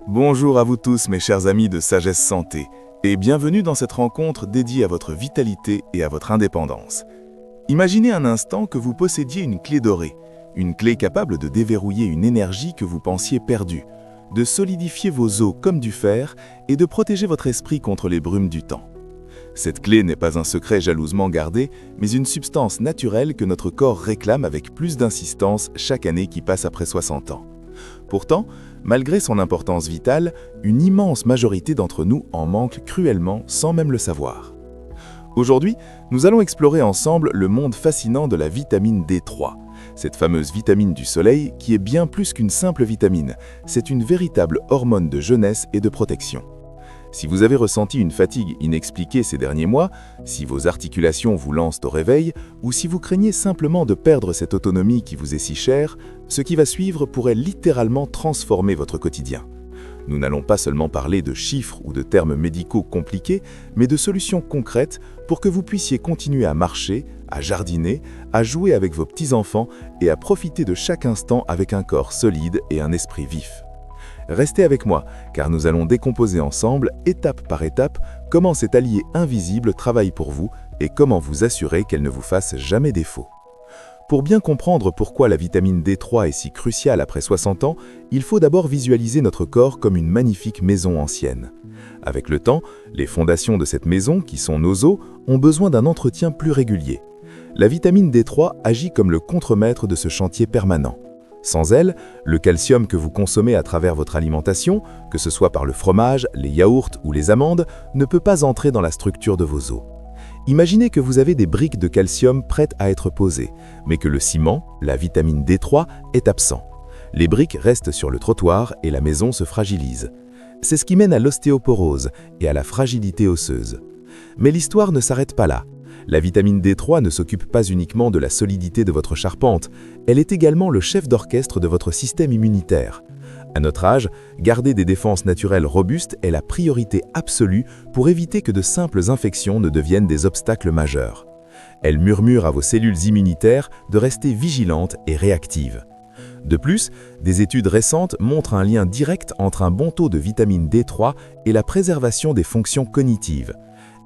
Bonjour à vous tous mes chers amis de Sagesse Santé et bienvenue dans cette rencontre dédiée à votre vitalité et à votre indépendance. Imaginez un instant que vous possédiez une clé dorée, une clé capable de déverrouiller une énergie que vous pensiez perdue, de solidifier vos os comme du fer et de protéger votre esprit contre les brumes du temps. Cette clé n'est pas un secret jalousement gardé, mais une substance naturelle que notre corps réclame avec plus d'insistance chaque année qui passe après 60 ans. Pourtant, malgré son importance vitale, une immense majorité d'entre nous en manque cruellement sans même le savoir. Aujourd'hui, nous allons explorer ensemble le monde fascinant de la vitamine D3. Cette fameuse vitamine du soleil qui est bien plus qu'une simple vitamine, c'est une véritable hormone de jeunesse et de protection. Si vous avez ressenti une fatigue inexpliquée ces derniers mois, si vos articulations vous lancent au réveil, ou si vous craignez simplement de perdre cette autonomie qui vous est si chère, ce qui va suivre pourrait littéralement transformer votre quotidien. Nous n'allons pas seulement parler de chiffres ou de termes médicaux compliqués, mais de solutions concrètes pour que vous puissiez continuer à marcher, à jardiner, à jouer avec vos petits-enfants et à profiter de chaque instant avec un corps solide et un esprit vif. Restez avec moi, car nous allons décomposer ensemble, étape par étape, comment cet allié invisible travaille pour vous et comment vous assurer qu'elle ne vous fasse jamais défaut. Pour bien comprendre pourquoi la vitamine D3 est si cruciale après 60 ans, il faut d'abord visualiser notre corps comme une magnifique maison ancienne. Avec le temps, les fondations de cette maison, qui sont nos os, ont besoin d'un entretien plus régulier. La vitamine D3 agit comme le contremaître de ce chantier permanent. Sans elle, le calcium que vous consommez à travers votre alimentation, que ce soit par le fromage, les yaourts ou les amandes, ne peut pas entrer dans la structure de vos os. Imaginez que vous avez des briques de calcium prêtes à être posées, mais que le ciment, la vitamine D3, est absent. Les briques restent sur le trottoir et la maison se fragilise. C'est ce qui mène à l'ostéoporose et à la fragilité osseuse. Mais l'histoire ne s'arrête pas là. La vitamine D3 ne s'occupe pas uniquement de la solidité de votre charpente, elle est également le chef d'orchestre de votre système immunitaire. À notre âge, garder des défenses naturelles robustes est la priorité absolue pour éviter que de simples infections ne deviennent des obstacles majeurs. Elle murmure à vos cellules immunitaires de rester vigilantes et réactives. De plus, des études récentes montrent un lien direct entre un bon taux de vitamine D3 et la préservation des fonctions cognitives.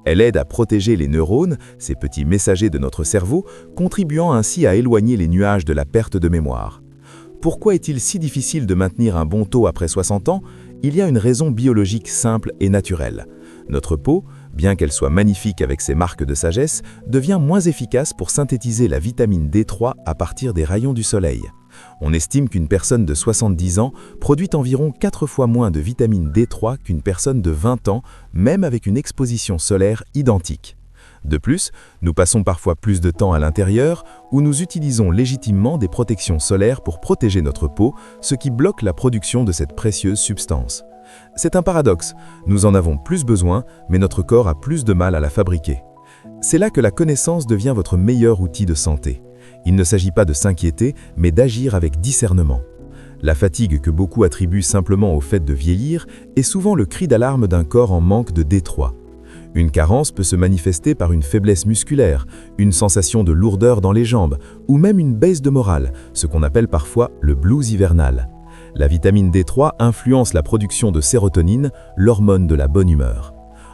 Elle aide à protéger les neurones, ces petits messagers de notre cerveau, contribuant ainsi à éloigner les nuages de la perte de mémoire. Pourquoi est-il si difficile de maintenir un bon taux après 60 ans? Il y a une raison biologique simple et naturelle. Notre peau, bien qu'elle soit magnifique avec ses marques de sagesse, devient moins efficace pour synthétiser la vitamine D3 à partir des rayons du soleil. On estime qu'une personne de 70 ans produit environ 4 fois moins de vitamine D3 qu'une personne de 20 ans, même avec une exposition solaire identique. De plus, nous passons parfois plus de temps à l'intérieur où nous utilisons légitimement des protections solaires pour protéger notre peau, ce qui bloque la production de cette précieuse substance. C'est un paradoxe, nous en avons plus besoin, mais notre corps a plus de mal à la fabriquer. C'est là que la connaissance devient votre meilleur outil de santé. Il ne s'agit pas de s'inquiéter, mais d'agir avec discernement. La fatigue que beaucoup attribuent simplement au fait de vieillir est souvent le cri d'alarme d'un corps en manque de D3. Une carence peut se manifester par une faiblesse musculaire, une sensation de lourdeur dans les jambes, ou même une baisse de morale, ce qu'on appelle parfois le blues hivernal. La vitamine D3 influence la production de sérotonine, l'hormone de la bonne humeur.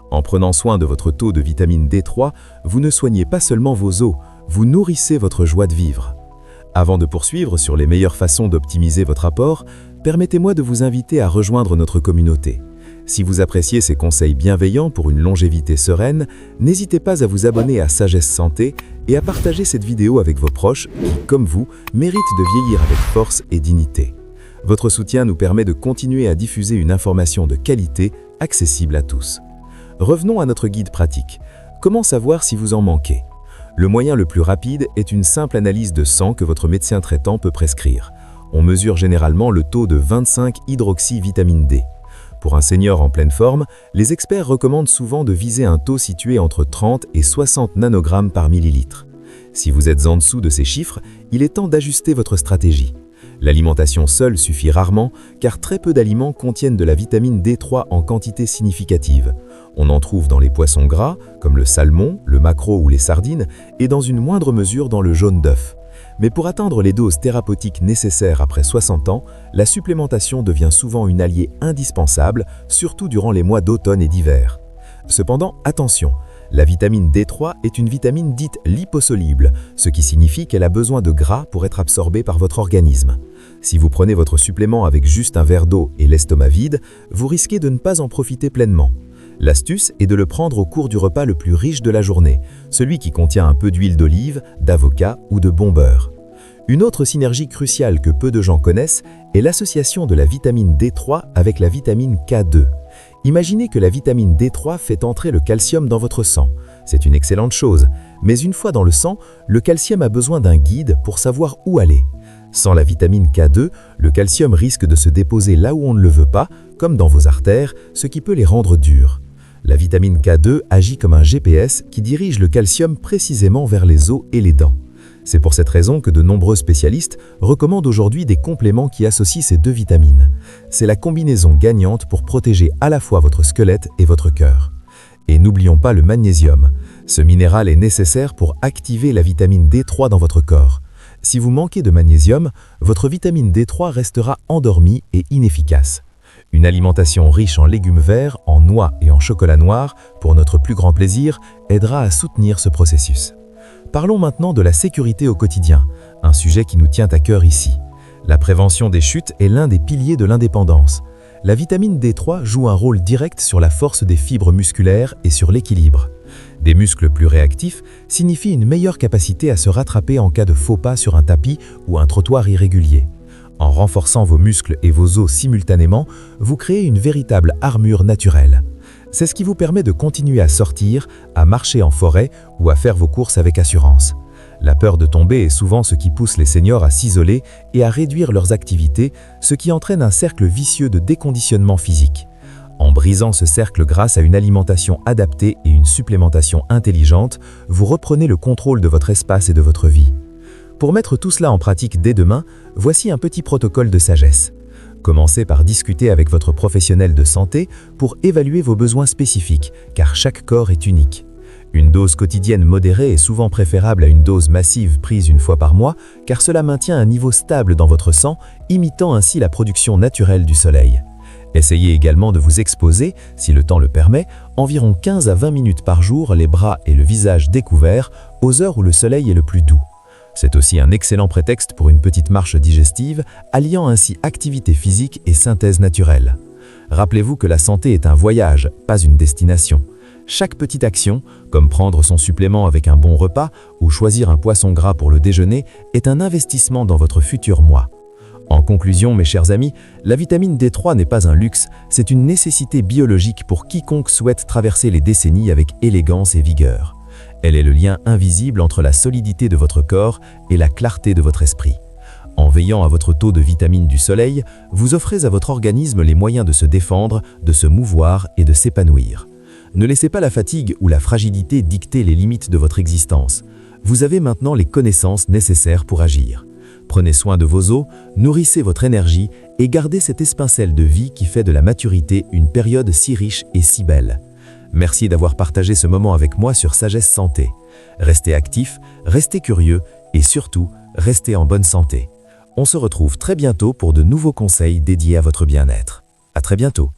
En prenant soin de votre taux de vitamine D3, vous ne soignez pas seulement vos os, vous nourrissez votre joie de vivre. Avant de poursuivre sur les meilleures façons d'optimiser votre apport, permettez-moi de vous inviter à rejoindre notre communauté. Si vous appréciez ces conseils bienveillants pour une longévité sereine, n'hésitez pas à vous abonner à Sagesse Santé et à partager cette vidéo avec vos proches qui, comme vous, méritent de vieillir avec force et dignité. Votre soutien nous permet de continuer à diffuser une information de qualité, accessible à tous. Revenons à notre guide pratique. Comment savoir si vous en manquez? Le moyen le plus rapide est une simple analyse de sang que votre médecin traitant peut prescrire. On mesure généralement le taux de 25-hydroxyvitamine D. Pour un senior en pleine forme, les experts recommandent souvent de viser un taux situé entre 30 et 60 nanogrammes par millilitre. Si vous êtes en dessous de ces chiffres, il est temps d'ajuster votre stratégie. L'alimentation seule suffit rarement, car très peu d'aliments contiennent de la vitamine D3 en quantité significative. On en trouve dans les poissons gras, comme le salmon, le maquereau ou les sardines, et dans une moindre mesure dans le jaune d'œuf. Mais pour atteindre les doses thérapeutiques nécessaires après 60 ans, la supplémentation devient souvent une alliée indispensable, surtout durant les mois d'automne et d'hiver. Cependant, attention, la vitamine D3 est une vitamine dite liposoluble, ce qui signifie qu'elle a besoin de gras pour être absorbée par votre organisme. Si vous prenez votre supplément avec juste un verre d'eau et l'estomac vide, vous risquez de ne pas en profiter pleinement. L'astuce est de le prendre au cours du repas le plus riche de la journée, celui qui contient un peu d'huile d'olive, d'avocat ou de bon beurre. Une autre synergie cruciale que peu de gens connaissent est l'association de la vitamine D3 avec la vitamine K2. Imaginez que la vitamine D3 fait entrer le calcium dans votre sang. C'est une excellente chose, mais une fois dans le sang, le calcium a besoin d'un guide pour savoir où aller. Sans la vitamine K2, le calcium risque de se déposer là où on ne le veut pas, comme dans vos artères, ce qui peut les rendre dures. La vitamine K2 agit comme un GPS qui dirige le calcium précisément vers les os et les dents. C'est pour cette raison que de nombreux spécialistes recommandent aujourd'hui des compléments qui associent ces deux vitamines. C'est la combinaison gagnante pour protéger à la fois votre squelette et votre cœur. Et n'oublions pas le magnésium. Ce minéral est nécessaire pour activer la vitamine D3 dans votre corps. Si vous manquez de magnésium, votre vitamine D3 restera endormie et inefficace. Une alimentation riche en légumes verts, en noix et en chocolat noir, pour notre plus grand plaisir, aidera à soutenir ce processus. Parlons maintenant de la sécurité au quotidien, un sujet qui nous tient à cœur ici. La prévention des chutes est l'un des piliers de l'indépendance. La vitamine D3 joue un rôle direct sur la force des fibres musculaires et sur l'équilibre. Des muscles plus réactifs signifient une meilleure capacité à se rattraper en cas de faux pas sur un tapis ou un trottoir irrégulier. En renforçant vos muscles et vos os simultanément, vous créez une véritable armure naturelle. C'est ce qui vous permet de continuer à sortir, à marcher en forêt ou à faire vos courses avec assurance. La peur de tomber est souvent ce qui pousse les seniors à s'isoler et à réduire leurs activités, ce qui entraîne un cercle vicieux de déconditionnement physique. En brisant ce cercle grâce à une alimentation adaptée et une supplémentation intelligente, vous reprenez le contrôle de votre espace et de votre vie. Pour mettre tout cela en pratique dès demain, voici un petit protocole de sagesse. Commencez par discuter avec votre professionnel de santé pour évaluer vos besoins spécifiques, car chaque corps est unique. Une dose quotidienne modérée est souvent préférable à une dose massive prise une fois par mois, car cela maintient un niveau stable dans votre sang, imitant ainsi la production naturelle du soleil. Essayez également de vous exposer, si le temps le permet, environ 15 à 20 minutes par jour, les bras et le visage découverts, aux heures où le soleil est le plus doux. C'est aussi un excellent prétexte pour une petite marche digestive, alliant ainsi activité physique et synthèse naturelle. Rappelez-vous que la santé est un voyage, pas une destination. Chaque petite action, comme prendre son supplément avec un bon repas ou choisir un poisson gras pour le déjeuner, est un investissement dans votre futur moi. En conclusion, mes chers amis, la vitamine D3 n'est pas un luxe, c'est une nécessité biologique pour quiconque souhaite traverser les décennies avec élégance et vigueur. Elle est le lien invisible entre la solidité de votre corps et la clarté de votre esprit. En veillant à votre taux de vitamine du soleil, vous offrez à votre organisme les moyens de se défendre, de se mouvoir et de s'épanouir. Ne laissez pas la fatigue ou la fragilité dicter les limites de votre existence. Vous avez maintenant les connaissances nécessaires pour agir. Prenez soin de vos os, nourrissez votre énergie et gardez cette étincelle de vie qui fait de la maturité une période si riche et si belle. Merci d'avoir partagé ce moment avec moi sur Sagesse Santé. Restez actifs, restez curieux et surtout, restez en bonne santé. On se retrouve très bientôt pour de nouveaux conseils dédiés à votre bien-être. À très bientôt.